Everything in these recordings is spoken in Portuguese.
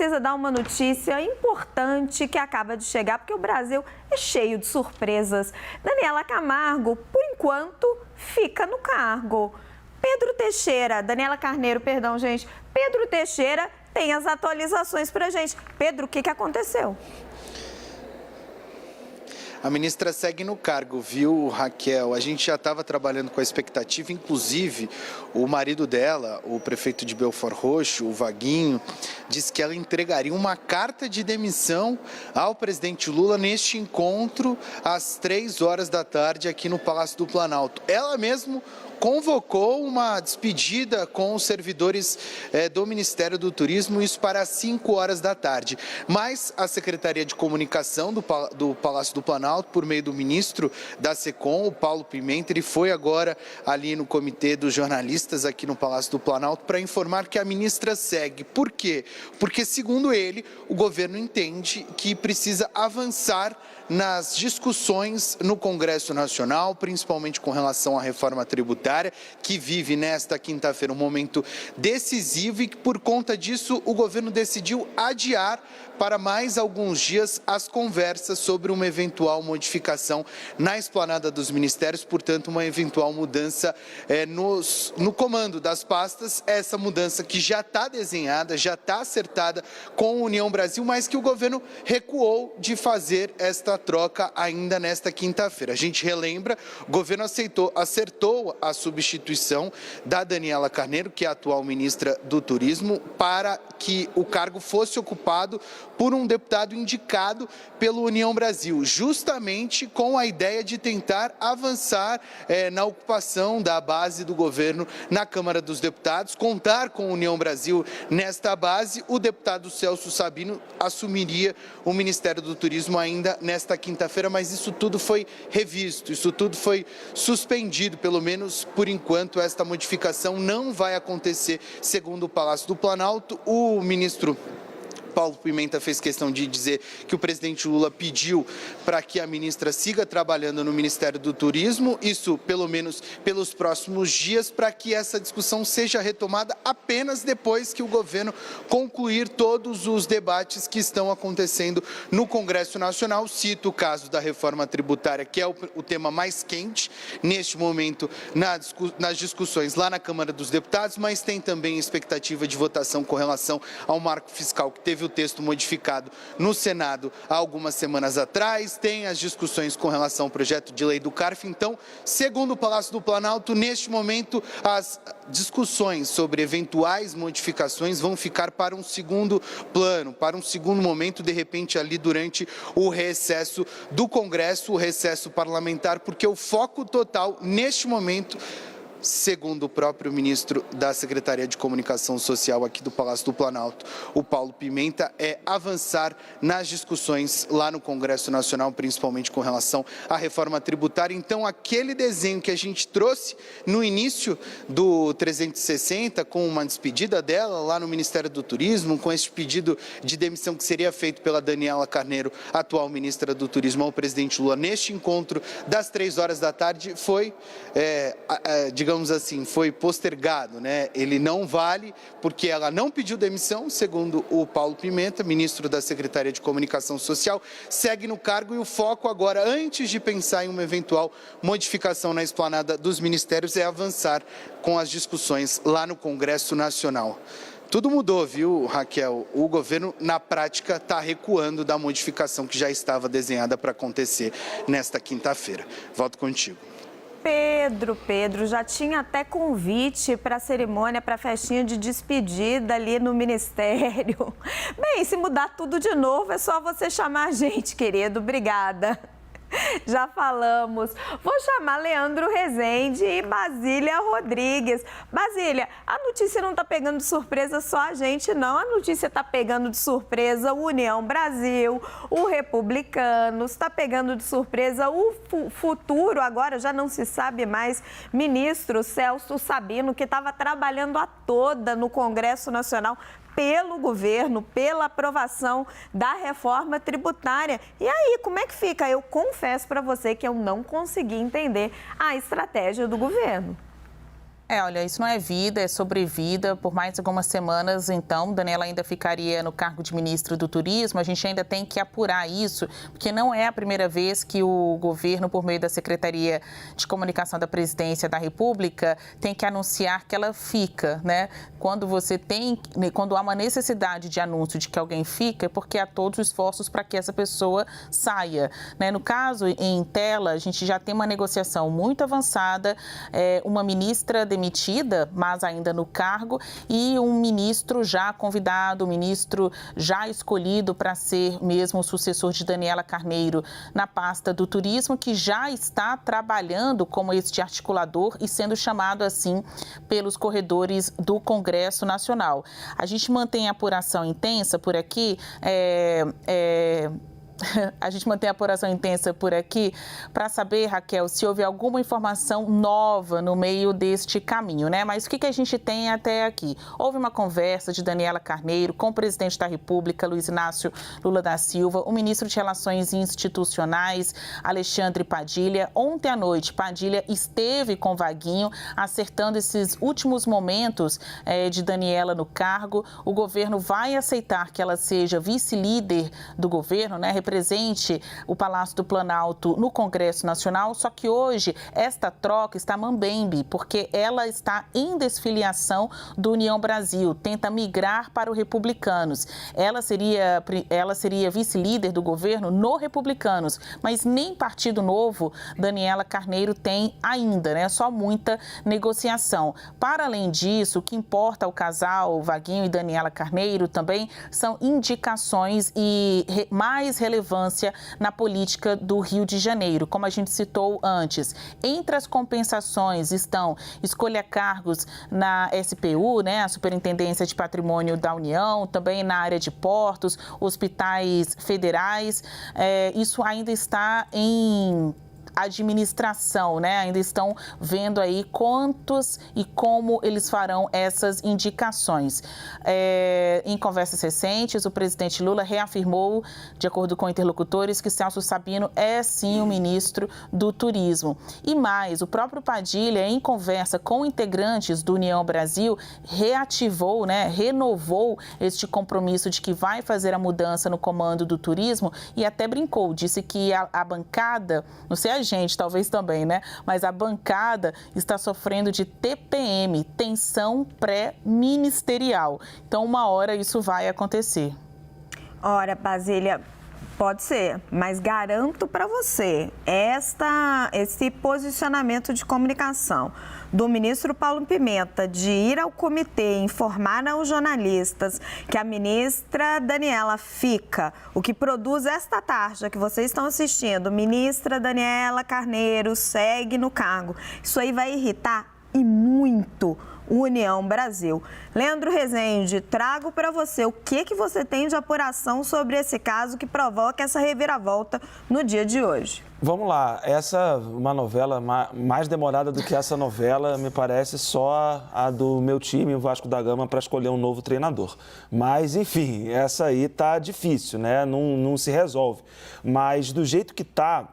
precisa dar uma notícia importante que acaba de chegar, porque o Brasil é cheio de surpresas. Daniela Camargo, por enquanto, fica no cargo. Pedro Teixeira tem as atualizações pra gente. Pedro, o que aconteceu? A ministra segue no cargo, viu, Raquel? A gente já estava trabalhando com a expectativa, inclusive o marido dela, o prefeito de Belford Roxo, o Vaguinho, disse que ela entregaria uma carta de demissão ao presidente Lula neste encontro às 3 horas da tarde aqui no Palácio do Planalto. Ela mesmo convocou uma despedida com os servidores do Ministério do Turismo, isso para as 5 horas da tarde. Mas a Secretaria de Comunicação do Palácio do Planalto, por meio do ministro da SECOM, o Paulo Pimenta, ele foi agora ali no comitê dos jornalistas aqui no Palácio do Planalto para informar que a ministra segue. Por quê? Porque, segundo ele, o governo entende que precisa avançar nas discussões no Congresso Nacional, principalmente com relação à reforma tributária, que vive nesta quinta-feira um momento decisivo e que, por conta disso, o governo decidiu adiar para mais alguns dias as conversas sobre uma eventual modificação na esplanada dos ministérios, portanto, uma eventual mudança no comando das pastas, essa mudança que já está desenhada, já está acertada com a União Brasil, mas que o governo recuou de fazer esta troca ainda nesta quinta-feira. A gente relembra, o governo acertou a substituição da Daniela Carneiro, que é a atual ministra do Turismo, para que o cargo fosse ocupado por um deputado indicado pela União Brasil, justamente com a ideia de tentar avançar na ocupação da base do governo na Câmara dos Deputados, contar com a União Brasil nesta base. O deputado Celso Sabino assumiria o Ministério do Turismo ainda nesta quinta-feira, mas isso tudo foi revisto, isso tudo foi suspendido, pelo menos por enquanto. Esta modificação não vai acontecer, segundo o Palácio do Planalto. O ministro Paulo Pimenta fez questão de dizer que o presidente Lula pediu para que a ministra siga trabalhando no Ministério do Turismo, isso pelo menos pelos próximos dias, para que essa discussão seja retomada apenas depois que o governo concluir todos os debates que estão acontecendo no Congresso Nacional. Cito o caso da reforma tributária, que é o tema mais quente neste momento nas discussões lá na Câmara dos Deputados, mas tem também expectativa de votação com relação ao marco fiscal, que teve o texto modificado no Senado há algumas semanas atrás, tem as discussões com relação ao projeto de lei do CARF. Então, segundo o Palácio do Planalto, neste momento, as discussões sobre eventuais modificações vão ficar para um segundo plano, para um segundo momento, de repente ali durante o recesso do Congresso, o recesso parlamentar, porque o foco total neste momento, segundo o próprio ministro da Secretaria de Comunicação Social aqui do Palácio do Planalto, o Paulo Pimenta, é avançar nas discussões lá no Congresso Nacional, principalmente com relação à reforma tributária. Então, aquele desenho que a gente trouxe no início do 360, com uma despedida dela lá no Ministério do Turismo, com esse pedido de demissão que seria feito pela Daniela Carneiro, atual ministra do Turismo, ao presidente Lula, neste encontro das 3 horas da tarde, foi, digamos assim, foi postergado, né? Ele não vale porque ela não pediu demissão, segundo o Paulo Pimenta, ministro da Secretaria de Comunicação Social, segue no cargo, e o foco agora, antes de pensar em uma eventual modificação na esplanada dos ministérios, é avançar com as discussões lá no Congresso Nacional. Tudo mudou, viu, Raquel? O governo, na prática, está recuando da modificação que já estava desenhada para acontecer nesta quinta-feira. Volto contigo. Pedro, já tinha até convite para a cerimônia, para a festinha de despedida ali no Ministério. Bem, se mudar tudo de novo, é só você chamar a gente, querido. Obrigada. Já falamos. Vou chamar Leandro Rezende e Basília Rodrigues. Basília, a notícia não está pegando de surpresa só a gente, não. A notícia está pegando de surpresa o União Brasil, o Republicanos, está pegando de surpresa o futuro, agora já não se sabe mais, ministro Celso Sabino, que estava trabalhando a toda no Congresso Nacional pelo governo, pela aprovação da reforma tributária. E aí, como é que fica? Eu confesso para você que eu não consegui entender a estratégia do governo. Olha, isso não é vida, é sobrevida. Por mais algumas semanas, então, Daniela ainda ficaria no cargo de ministro do Turismo. A gente ainda tem que apurar isso, porque não é a primeira vez que o governo, por meio da Secretaria de Comunicação da Presidência da República, tem que anunciar que ela fica, né? Quando há uma necessidade de anúncio de que alguém fica, é porque há todos os esforços para que essa pessoa saia, né? No caso, em Tela, a gente já tem uma negociação muito avançada, uma ministra demitida, mas ainda no cargo, e um ministro já convidado, um ministro já escolhido para ser mesmo o sucessor de Daniela Carneiro na pasta do turismo, que já está trabalhando como este articulador e sendo chamado assim pelos corredores do Congresso Nacional. A gente mantém a apuração intensa por aqui, A gente mantém a apuração intensa por aqui para saber, Raquel, se houve alguma informação nova no meio deste caminho, né? Mas o que a gente tem até aqui? Houve uma conversa de Daniela Carneiro com o presidente da República, Luiz Inácio Lula da Silva, o ministro de Relações Institucionais, Alexandre Padilha. Ontem à noite, Padilha esteve com Vaguinho, acertando esses últimos momentos de Daniela no cargo. O governo vai aceitar que ela seja vice-líder do governo, né? Represente o Palácio do Planalto no Congresso Nacional, só que hoje esta troca está mambembe, porque ela está em desfiliação do União Brasil, tenta migrar para o Republicanos. Ela seria vice-líder do governo no Republicanos, mas nem Partido Novo Daniela Carneiro tem ainda, né? Só muita negociação. Para além disso, o que importa ao casal Vaguinho e Daniela Carneiro também são indicações e mais relevância na política do Rio de Janeiro, como a gente citou antes. Entre as compensações estão escolha cargos na SPU, né, a Superintendência de Patrimônio da União, também na área de portos, hospitais federais. Isso ainda está em administração, né? Ainda estão vendo aí quantos e como eles farão essas indicações. Em conversas recentes, o presidente Lula reafirmou, de acordo com interlocutores, que Celso Sabino é sim o ministro do Turismo. E mais, o próprio Padilha, em conversa com integrantes do União Brasil, reativou, né, renovou este compromisso de que vai fazer a mudança no comando do turismo e até brincou, disse que a bancada, não sei a gente, talvez também, né? Mas a bancada está sofrendo de TPM, tensão pré-ministerial. Então, uma hora isso vai acontecer. Ora, Basília, pode ser, mas garanto para você, esse posicionamento de comunicação do ministro Paulo Pimenta de ir ao comitê e informar aos jornalistas que a ministra Daniela fica, o que produz esta tarja que vocês estão assistindo, ministra Daniela Carneiro segue no cargo. Isso aí vai irritar e muito União Brasil. Leandro Rezende, trago para você o que você tem de apuração sobre esse caso que provoca essa reviravolta no dia de hoje. Vamos lá, uma novela mais demorada do que essa novela, me parece só a do meu time, o Vasco da Gama, para escolher um novo treinador. Mas, enfim, essa aí tá difícil, né? Não se resolve. Mas do jeito que tá,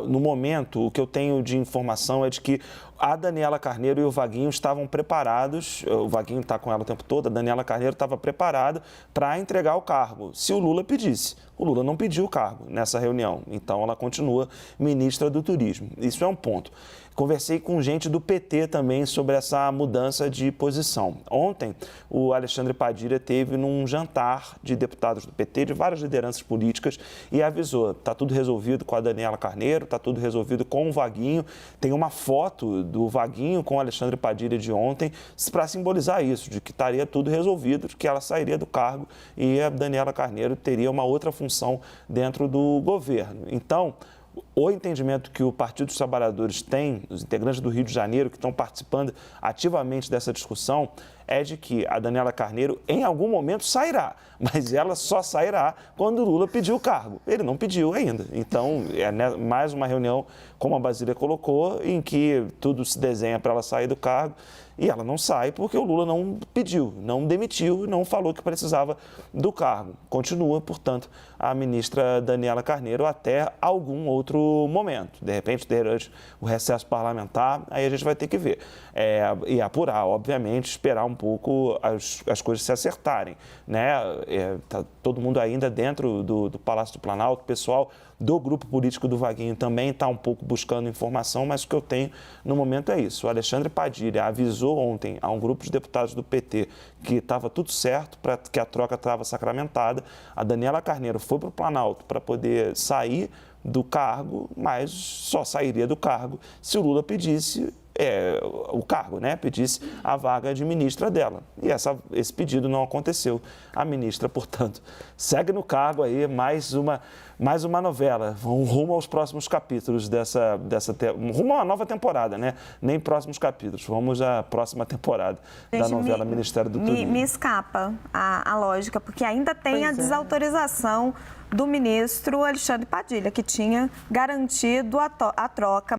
no momento, o que eu tenho de informação é de que a Daniela Carneiro e o Vaguinho estavam preparados, o Vaguinho está com ela o tempo todo, a Daniela Carneiro estava preparada para entregar o cargo, se o Lula pedisse. O Lula não pediu o cargo nessa reunião, então ela continua ministra do Turismo. Isso é um ponto. Conversei com gente do PT também sobre essa mudança de posição. Ontem, o Alexandre Padilha esteve num jantar de deputados do PT, de várias lideranças políticas, e avisou, está tudo resolvido com a Daniela Carneiro, está tudo resolvido com o Vaguinho. Tem uma foto do Vaguinho com o Alexandre Padilha de ontem para simbolizar isso, de que estaria tudo resolvido, de que ela sairia do cargo e a Daniela Carneiro teria uma outra função dentro do governo. Então, o entendimento que o Partido dos Trabalhadores tem, os integrantes do Rio de Janeiro que estão participando ativamente dessa discussão, é de que a Daniela Carneiro, em algum momento, sairá. Mas ela só sairá quando o Lula pedir o cargo. Ele não pediu ainda. Então, é mais uma reunião, como a Basília colocou, em que tudo se desenha para ela sair do cargo. E ela não sai porque o Lula não pediu, não demitiu, não falou que precisava do cargo. Continua, portanto, a ministra Daniela Carneiro até algum outro momento. De repente, durante o recesso parlamentar, aí a gente vai ter que ver. E apurar, obviamente, esperar um pouco as coisas se acertarem, né? Tá todo mundo ainda dentro do Palácio do Planalto, o pessoal do grupo político do Vaguinho também está um pouco buscando informação, mas o que eu tenho no momento é isso. O Alexandre Padilha avisou ontem a um grupo de deputados do PT que estava tudo certo, que a troca estava sacramentada. A Daniela Carneiro foi para o Planalto para poder sair do cargo, mas só sairia do cargo se o Lula pedisse o cargo, né? Pedisse a vaga de ministra dela. E esse pedido não aconteceu. A ministra, portanto, segue no cargo aí, mais uma novela. Rumo aos próximos capítulos rumo a uma nova temporada, né? Nem próximos capítulos, vamos à próxima temporada da novela Ministério do Turismo. Me escapa a lógica, porque ainda tem a desautorização do ministro Alexandre Padilha, que tinha garantido a troca.